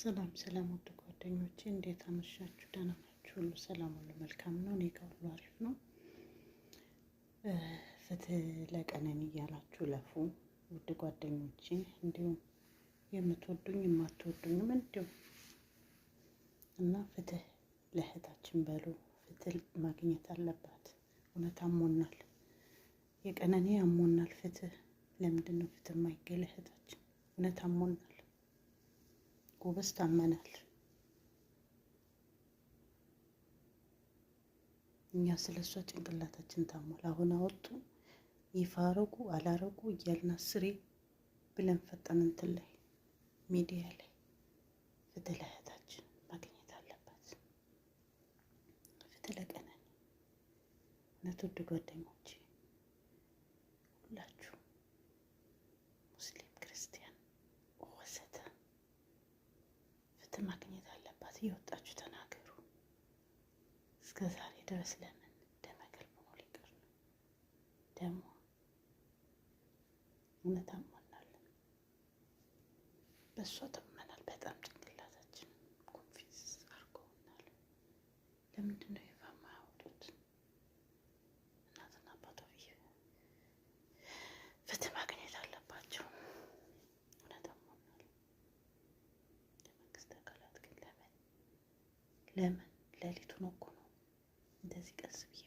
ሰላም ሰላም ውድ ጓደኞቼ እንዴት አመሻችሁ? ደህና ናችሁ? ሁሉ ሰላም ሁሉ መልካም ነው። እኔ ጋር ሁሉ አሪፍ ነው። ፍትህ ለቀነኒ እያላችሁ ለፉ ውድ ጓደኞቼ፣ እንዲሁም የምትወዱኝ የማትወዱኝም እንዲሁም እና ፍትህ ለእህታችን በሉ። ፍትህ ማግኘት አለባት። እውነት አሞናል፣ የቀነኒ አሞናል። ፍትህ ለምንድን ነው ፍትህ የማይገኝ ለእህታችን? እውነት አሞናል። ጎበዝ ታመናል። እኛ ስለሷ ጭንቅላታችን ታሟል። አሁን አወጡ ይፋ አረጉ አላረጉ እያልን አስሬ ብለን ፈጠን እንትን ላይ ሚዲያ ላይ ፍትህ ለእህታችን ማግኘት አለባት። ፍትህ ለቀነኒ። እውነት ውድ ጓደኞቼ ሁላችሁ ሙስሊም ክርስቲያን ወዘተ ፍትህ ማግኘት አለባት። እየወጣችሁ ተናገሩ። እስከ ዛሬ ድረስ ለምን ደመገል ሆኖ ሊቀር ነው? ደግሞ እውነት አሞናል። በእሷ ተመናል። በጣም ጭንቅላታችን ኮንፊዝ አድርገውናል። ለምንድን ነው ይፋ የማያወጡት? እናትና አባቷ ፍትህ ማግኘት አለባቸው። እውነት አሞናል። የመንግስት አካላት ግን ለምን ሌሊቱን እኮ ነው እንደዚህ ቀስ ብዬ